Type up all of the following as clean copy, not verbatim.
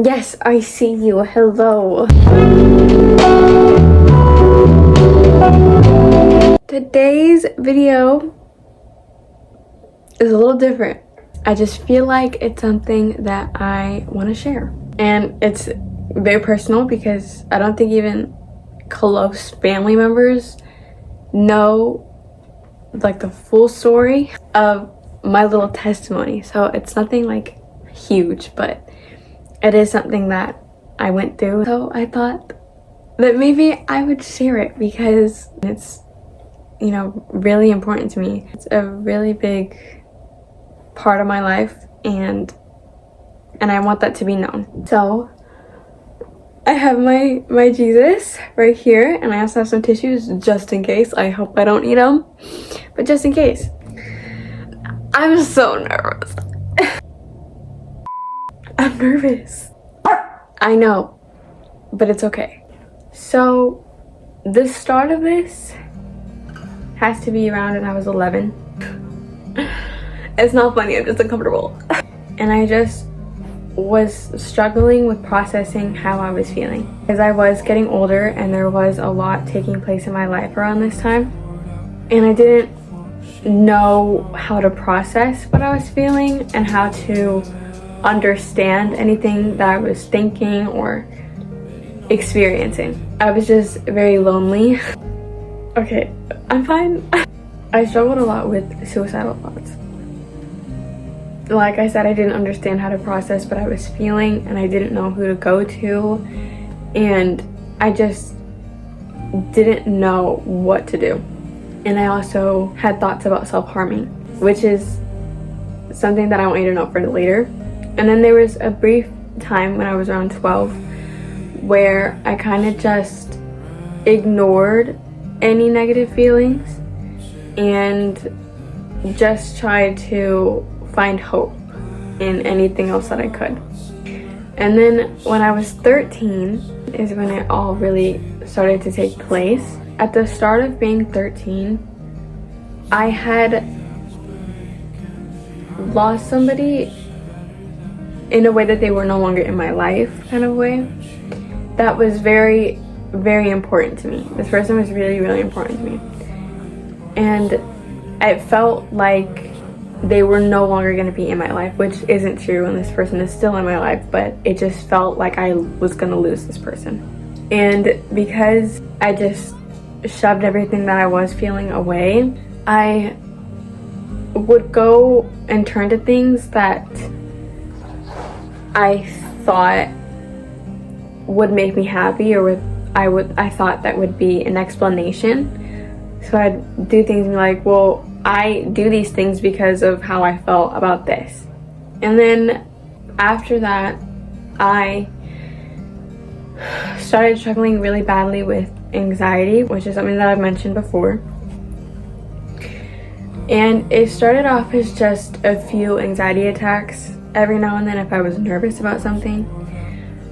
Yes, I see you. Hello. Today's video is a little different. I just feel like it's something that I want to share. And it's very personal because I don't think even close family members know like the full story of my little testimony. So it's nothing like huge, but it is something that I went through. So I thought that maybe I would share it because it's, you know, really important to me. It's a really big part of my life and I want that to be known. So I have my Jesus right here, and I also have some tissues just in case. I hope I don't need them, but just in case. I'm so nervous. I'm nervous. I know, but it's okay. So the start of this has to be around when I was 11. It's not funny, I'm just uncomfortable. And I just was struggling with processing how I was feeling. Because I was getting older and there was a lot taking place in my life around this time. And I didn't know how to process what I was feeling and how to understand anything that I was thinking or experiencing. I was just very lonely. Okay, I'm fine. I struggled a lot with suicidal thoughts. Like I said, I didn't understand how to process what I was feeling and I didn't know who to go to, and I just didn't know what to do. And I also had thoughts about self-harming, which is something that I want you to know for later. And then there was a brief time when I was around 12 where I kind of just ignored any negative feelings and just tried to find hope in anything else that I could. And then when I was 13 is when it all really started to take place. At the start of being 13, I had lost somebody in a way that they were no longer in my life, kind of way. That was very, very important to me. This person was really, really important to me. And it felt like they were no longer going to be in my life, which isn't true, and this person is still in my life, but it just felt like I was going to lose this person. And because I just shoved everything that I was feeling away, I would go and turn to things that I thought would make me happy, or I thought that would be an explanation. So I'd do things like, well, I do these things because of how I felt about this. And then after that, I started struggling really badly with anxiety, which is something that I've mentioned before. And it started off as just a few anxiety attacks every now and then if I was nervous about something.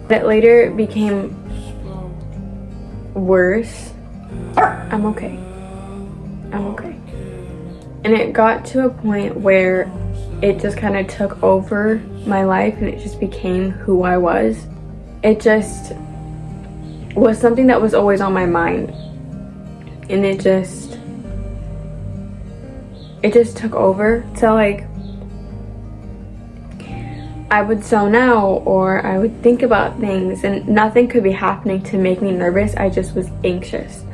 But it later became worse. I'm okay. I'm okay. And it got to a point where it just kind of took over my life and it just became who I was. It just was something that was always on my mind. And it just took over. So like, I would zone out or I would think about things and nothing could be happening to make me nervous. I just was anxious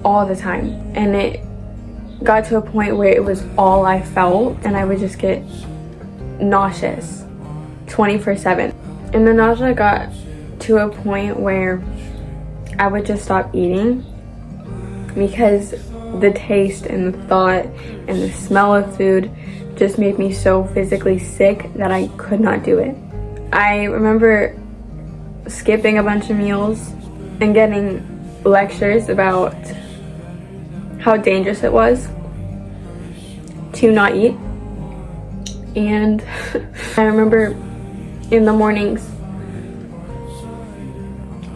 all the time. And it got to a point where it was all I felt and I would just get nauseous 24/7. And the nausea got to a point where I would just stop eating because the taste and the thought and the smell of food just made me so physically sick that I could not do it. I remember skipping a bunch of meals and getting lectures about how dangerous it was to not eat. And I remember in the mornings,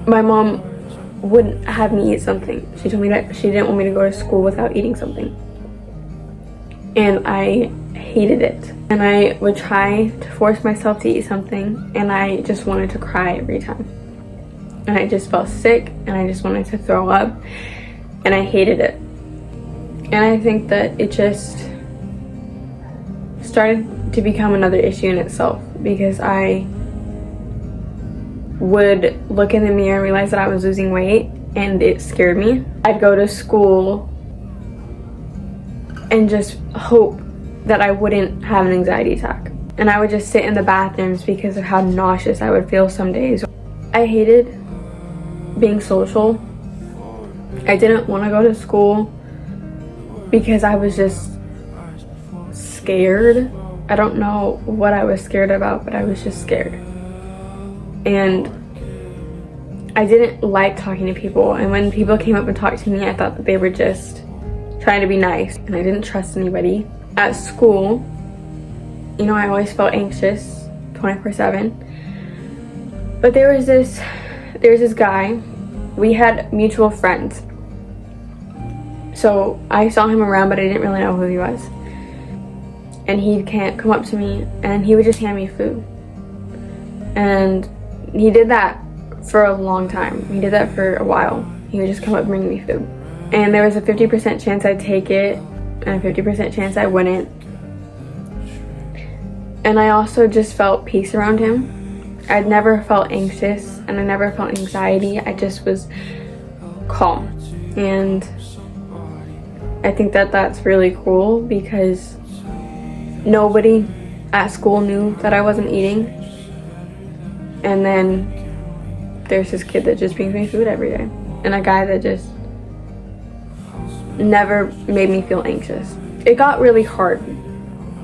my mom wouldn't have me eat something. She told me that she didn't want me to go to school without eating something. And I hated it. And I would try to force myself to eat something, and I just wanted to cry every time. And I just felt sick, and I just wanted to throw up, and I hated it. And I think that it just started to become another issue in itself, because I would look in the mirror and realize that I was losing weight, and it scared me. I'd go to school and just hope that I wouldn't have an anxiety attack. And I would just sit in the bathrooms because of how nauseous I would feel some days. I hated being social. I didn't want to go to school because I was just scared. I don't know what I was scared about, but I was just scared. And I didn't like talking to people. And when people came up and talked to me, I thought that they were just trying to be nice. And I didn't trust anybody. At school, you know, I always felt anxious 24/7. But there was this guy. We had mutual friends. So I saw him around, but I didn't really know who he was. And he'd come up to me, and he would just hand me food. And he did that for a long time. He did that for a while. He would just come up and bring me food. And there was a 50% chance I'd take it, and a 50% chance I wouldn't. And I also just felt peace around him. I'd never felt anxious, and I never felt anxiety. I just was calm. And I think that that's really cool, because nobody at school knew that I wasn't eating. And then there's this kid that just brings me food every day, and a guy that just never made me feel anxious. It got really hard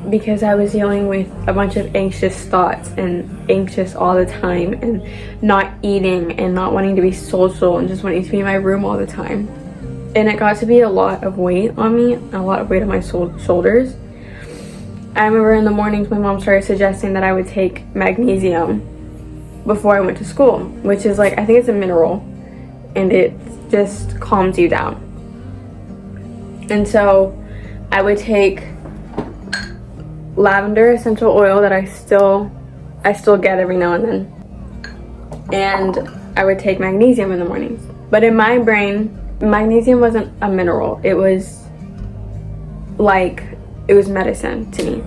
because I was dealing with a bunch of anxious thoughts, and anxious all the time, and not eating, and not wanting to be social, and just wanting to be in my room all the time. And it got to be a lot of weight on me, a lot of weight on my shoulders. I remember in the mornings my mom started suggesting that I would take magnesium before I went to school, which is like, I think it's a mineral, and it just calms you down. And so I would take lavender essential oil that I still get every now and then, and I would take magnesium in the mornings. But in my brain, magnesium wasn't a mineral. It was medicine to me.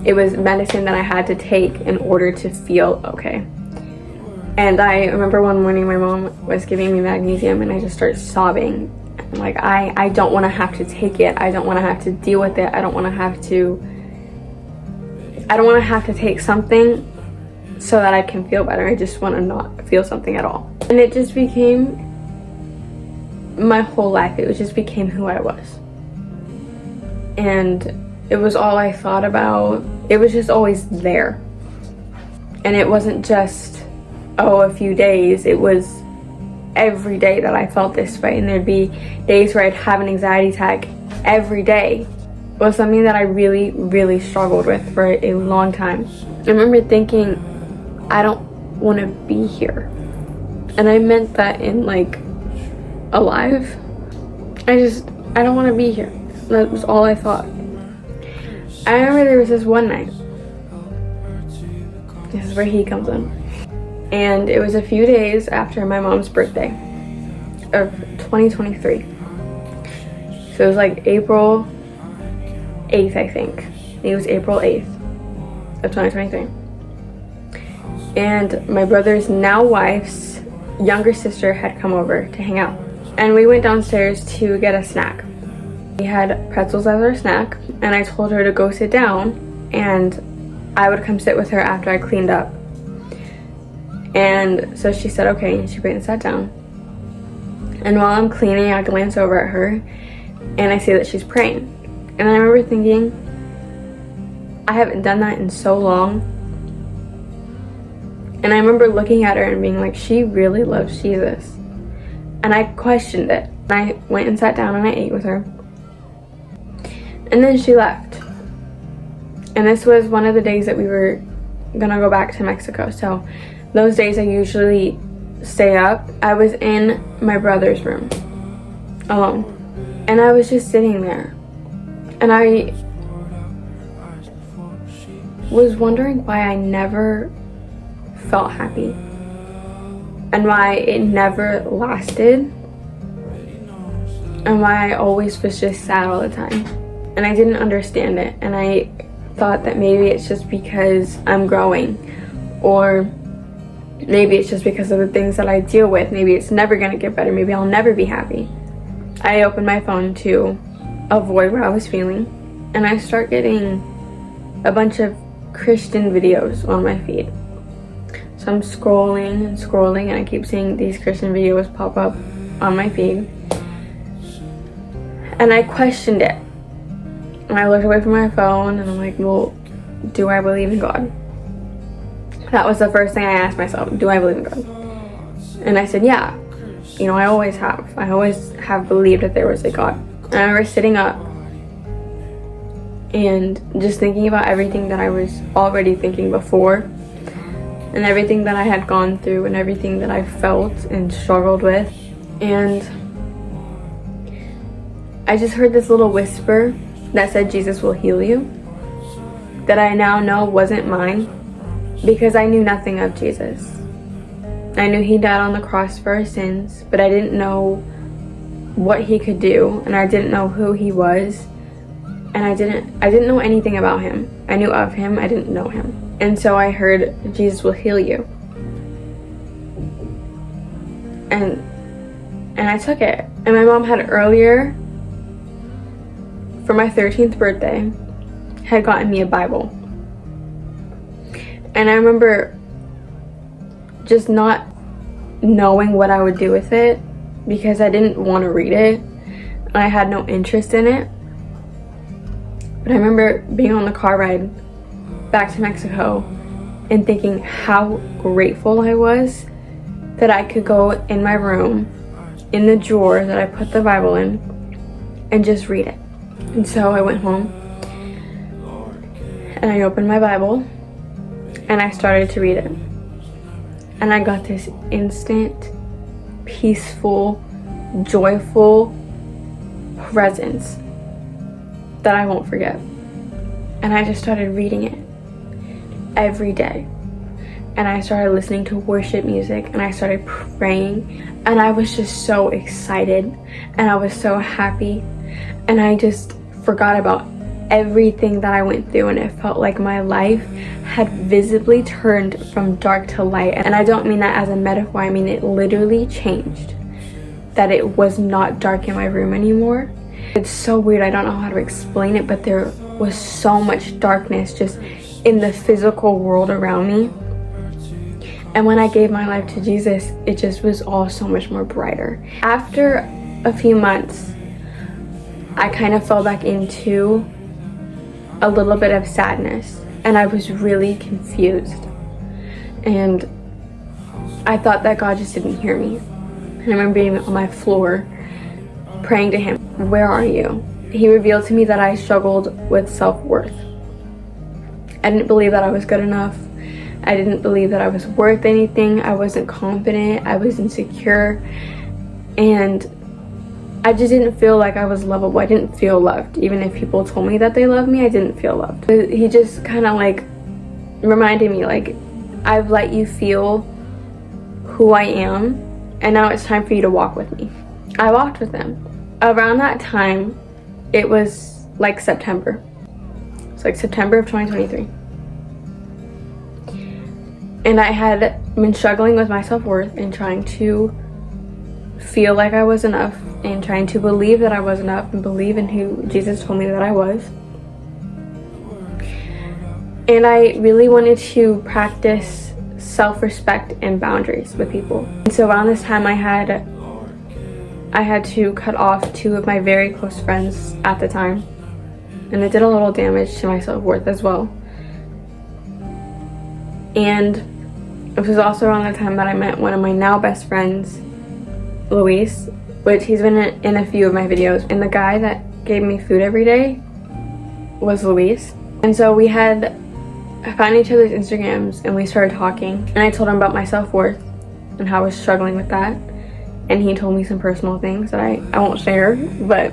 It was medicine that I had to take in order to feel okay. And I remember one morning my mom was giving me magnesium, and I just started sobbing. Like, I don't want to have to take it. I don't want to have to deal with it. I don't want to have to take something so that I can feel better. I just want to not feel something at all. And it just became my whole life. It just became who I was. And it was all I thought about. It was just always there. And it wasn't just, a few days. It was every day that I felt this way. And there'd be days where I'd have an anxiety attack every day. It was something that I really, really struggled with for a long time. I remember thinking, I don't want to be here. And I meant that in like alive. I don't want to be here. That was all I thought. I remember there was this one night. This is where he comes in. And it was a few days after my mom's birthday of 2023. So it was like April 8th, I think. It was April 8th of 2023. And my brother's now wife's younger sister had come over to hang out. And we went downstairs to get a snack. We had pretzels as our snack, and I told her to go sit down, and I would come sit with her after I cleaned up. And so she said okay, and she went and sat down. And while I'm cleaning, I glance over at her, and I see that she's praying. And I remember thinking, I haven't done that in so long. And I remember looking at her and being like, she really loves Jesus. And I questioned it. And I went and sat down and I ate with her. And then she left. And this was one of the days that we were gonna go back to Mexico. So those days I usually stay up. I was in my brother's room alone. And I was just sitting there. And I was wondering why I never felt happy and why it never lasted and why I always was just sad all the time. And I didn't understand it, and I thought that maybe it's just because I'm growing, or maybe it's just because of the things that I deal with. Maybe it's never gonna get better. Maybe I'll never be happy. I opened my phone to avoid what I was feeling, and I start getting a bunch of Christian videos on my feed. So I'm scrolling and scrolling, and I keep seeing these Christian videos pop up on my feed. And I questioned it. And I looked away from my phone, and I'm like, well, do I believe in God? That was the first thing I asked myself. Do I believe in God? And I said, yeah. You know, I always have. I always have believed that there was a God. And I remember sitting up and just thinking about everything that I was already thinking before, and everything that I had gone through, and everything that I felt and struggled with. And I just heard this little whisper that said Jesus will heal you, that I now know wasn't mine, because I knew nothing of Jesus. I knew he died on the cross for our sins, but I didn't know what he could do, and I didn't know who he was, and I didn't know anything about him. I knew of him, I didn't know him. And so I heard, Jesus will heal you. And I took it. And my mom had earlier, for my 13th birthday, had gotten me a Bible. And I remember just not knowing what I would do with it, because I didn't want to read it, and I had no interest in it. But I remember being on the car ride back to Mexico and thinking how grateful I was that I could go in my room, in the drawer that I put the Bible in, and just read it. And so I went home and I opened my Bible and I started to read it. And I got this instant, peaceful, joyful presence that I won't forget. And I just started reading it every day. And I started listening to worship music, and I started praying, and I was just so excited, and I was so happy, and I just forgot about everything that I went through, and it felt like my life had visibly turned from dark to light. And I don't mean that as a metaphor, I mean it literally changed. That it was not dark in my room anymore. It's so weird, I don't know how to explain it, but there was so much darkness just in the physical world around me. And when I gave my life to Jesus, it just was all so much more brighter. After a few months, I kind of fell back into a little bit of sadness, and I was really confused. And I thought that God just didn't hear me. And I remember being on my floor praying to him, where are you? He revealed to me that I struggled with self-worth. I didn't believe that I was good enough. I didn't believe that I was worth anything. I wasn't confident. I was insecure. And I just didn't feel like I was lovable. I didn't feel loved. Even if people told me that they loved me, I didn't feel loved. He just kind of like reminded me, like, I've let you feel who I am, and now it's time for you to walk with me. I walked with him. Around that time, it was like September. It's like September of 2023. And I had been struggling with my self-worth and trying to feel like I was enough and trying to believe that I was enough and believe in who Jesus told me that I was. And I really wanted to practice self-respect and boundaries with people. And so around this time I had to cut off 2 of my very close friends at the time. And it did a little damage to my self-worth as well. And it was also around the time that I met one of my now best friends, Luis, which he's been in a few of my videos. And the guy that gave me food every day was Luis. And so we had found each other's Instagrams and we started talking. And I told him about my self-worth and how I was struggling with that. And he told me some personal things that I won't share, but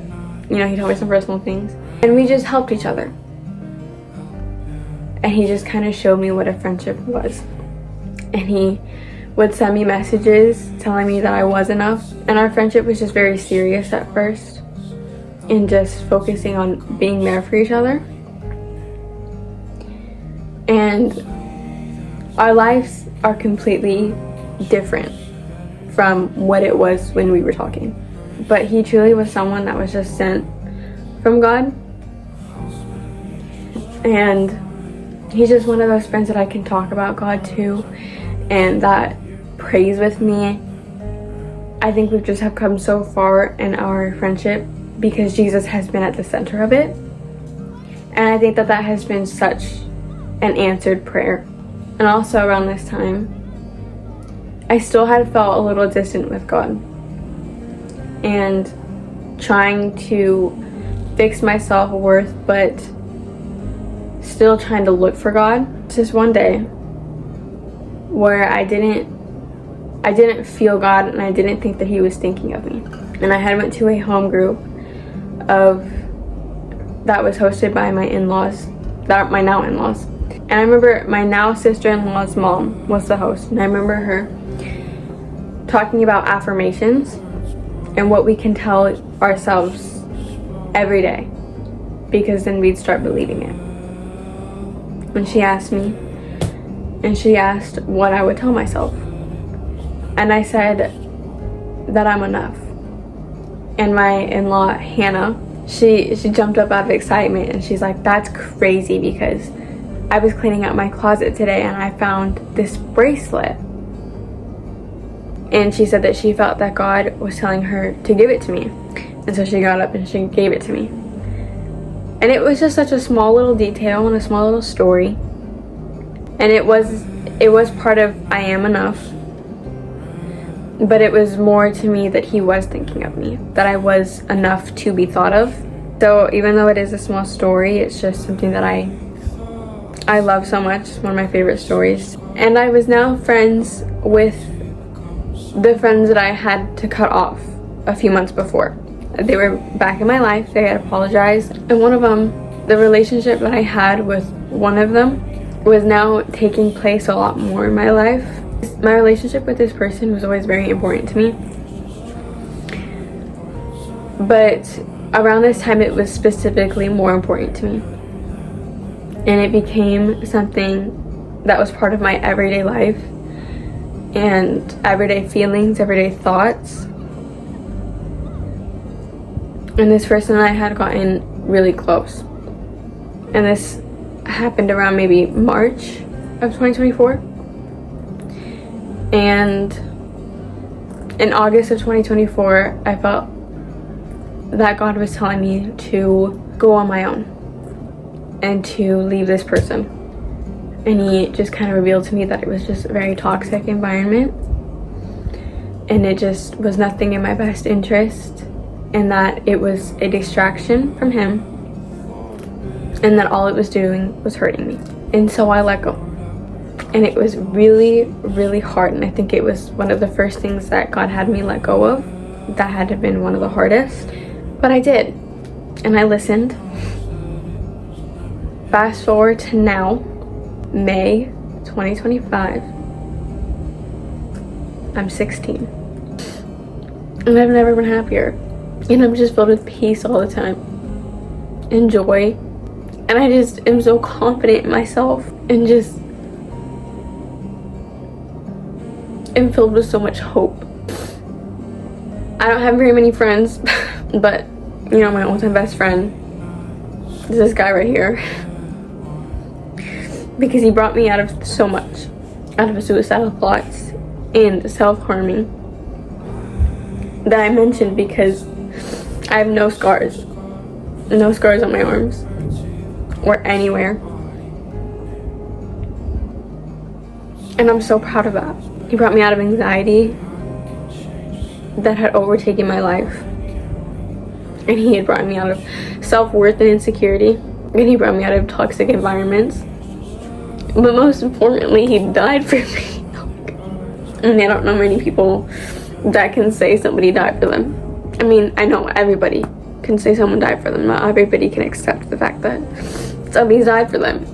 you know, he told me some personal things. And we just helped each other. and he just kind of showed me what a friendship was. And he would send me messages telling me that I was enough, and our friendship was just very serious at first and just focusing on being there for each other. And our lives are completely different from what it was when we were talking. But he truly was someone that was just sent from God. And he's just one of those friends that I can talk about God to, and that prays with me. I think we've just have come so far in our friendship because Jesus has been at the center of it. And I think that that has been such an answered prayer. And also around this time, I still had felt a little distant with God and trying to fix my self-worth, but still trying to look for God. Just one day where I didn't feel God, and I didn't think that he was thinking of me. And I had went to a home group that was hosted by my in-laws, my now in-laws. And I remember my now sister-in-law's mom was the host, and I remember her talking about affirmations and what we can tell ourselves every day, because then we'd start believing it. When she asked me, and she asked what I would tell myself, and I said that I'm enough. And my in-law Hannah, she jumped up out of excitement, and she's like, that's crazy, because I was cleaning out my closet today and I found this bracelet. And she said that she felt that God was telling her to give it to me. And so she got up and she gave it to me. And it was just such a small little detail and a small little story. And it was part of I am enough. But it was more to me that he was thinking of me, that I was enough to be thought of. So even though it is a small story, it's just something that I love so much. It's one of my favorite stories. And I was now friends with the friends that I had to cut off a few months before. They were back in my life. They had apologized. And one of them, the relationship that I had with one of them was now taking place a lot more in my life. My relationship with this person was always very important to me. But around this time, it was specifically more important to me. And it became something that was part of my everyday life and everyday feelings, everyday thoughts. And this person and I had gotten really close. And this happened around maybe March of 2024. And in August of 2024, I felt that God was telling me to go on my own and to leave this person. And he just kind of revealed to me that it was just a very toxic environment, and it just was nothing in my best interest, and that it was a distraction from him, and that all it was doing was hurting me. And so I let go. And it was really, really hard, and I think it was one of the first things that God had me let go of. That had to have been one of the hardest, but I did, and I listened. Fast forward to now, May 2025. I'm 16. And I've never been happier. And I'm just filled with peace all the time. And joy. And I just am so confident in myself. And just am filled with so much hope. I don't have very many friends. But, you know, my all-time best friend is this guy right here. Because he brought me out of so much. Out of suicidal thoughts and self-harming that I mentioned, because I have no scars. No scars on my arms or anywhere. And I'm so proud of that. He brought me out of anxiety that had overtaken my life. And he had brought me out of self-worth and insecurity. And he brought me out of toxic environments. But most importantly, he died for me. And I don't know many people that can say somebody died for them. I mean, I know everybody can say someone died for them. Not everybody can accept the fact that somebody's died for them.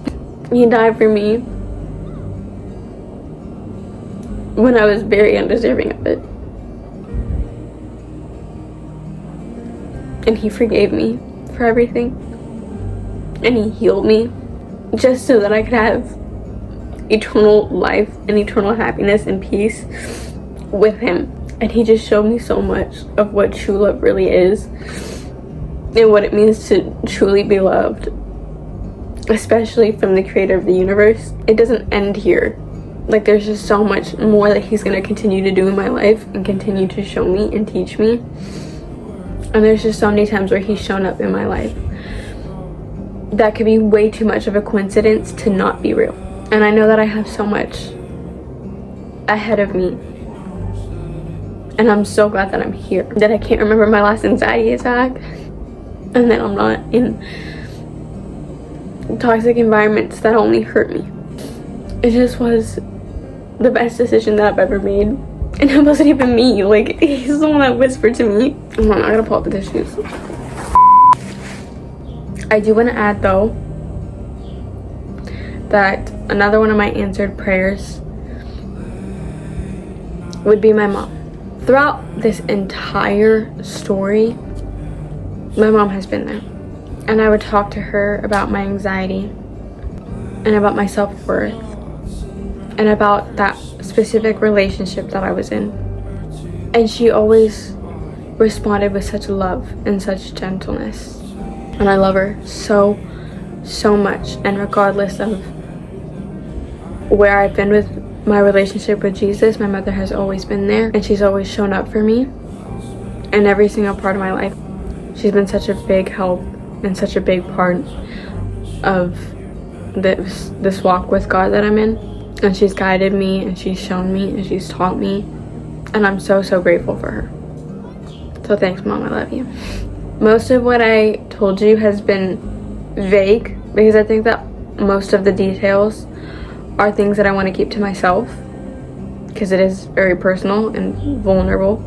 He died for me when I was very undeserving of it. And he forgave me for everything. And he healed me just so that I could have eternal life and eternal happiness and peace with him. And he just showed me so much of what true love really is and what it means to truly be loved, especially from the creator of the universe. It doesn't end here. Like, there's just so much more that he's going to continue to do in my life and continue to show me and teach me. And there's just so many times where he's shown up in my life that could be way too much of a coincidence to not be real. And I know that I have so much ahead of me. And I'm so glad that I'm here. That I can't remember my last anxiety attack. And that I'm not in toxic environments that only hurt me. It just was the best decision that I've ever made. And it wasn't even me. Like, he's the one that whispered to me. Hold on, I gotta pull out the tissues. I do want to add, though, that another one of my answered prayers would be my mom. Throughout this entire story, my mom has been there. And I would talk to her about my anxiety and about my self-worth and about that specific relationship that I was in. And she always responded with such love and such gentleness. And I love her so, so much. And regardless of where I've been with my relationship with Jesus, my mother has always been there. And she's always shown up for me in every single part of my life. She's been such a big help and such a big part of this walk with God that I'm in. And she's guided me, and she's shown me, and she's taught me. And I'm so, so grateful for her. So thanks, Mom. I love you. Most of what I told you has been vague, because I think that most of the details are things that I want to keep to myself, because it is very personal and vulnerable.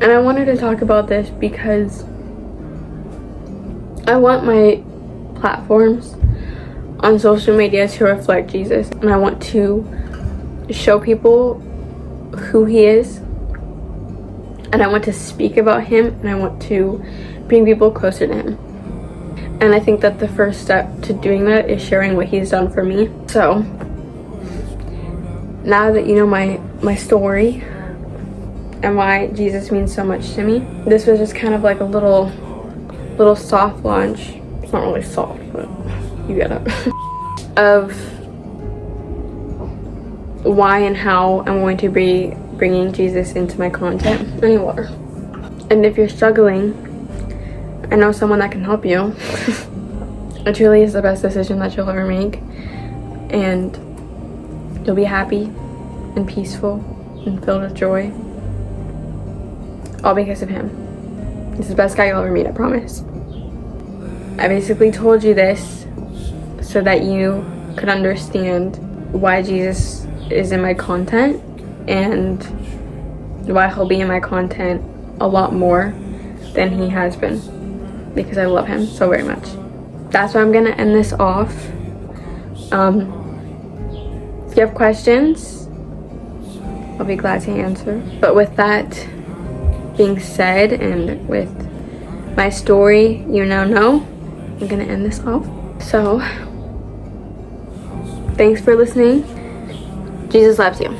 And I wanted to talk about this because I want my platforms on social media to reflect Jesus, and I want to show people who he is, and I want to speak about him, and I want to bring people closer to him. And I think that the first step to doing that is sharing what he's done for me. So now that you know my story and why Jesus means so much to me, this was just kind of like a little soft launch. It's not really soft, but you get it. Of why and how I'm going to be bringing Jesus into my content anymore. And if you're struggling, I know someone that can help you. It truly is the best decision that you'll ever make, and you'll be happy and peaceful and filled with joy, all because of him. He's the best guy you'll ever meet, I promise. I basically told you this so that you could understand why Jesus is in my content and why he'll be in my content a lot more than he has been, because I love him so very much. That's why I'm gonna end this off. If you have questions, I'll be glad to answer. But with that being said, and with my story you now know, I'm gonna end this off. So thanks for listening. Jesus loves you.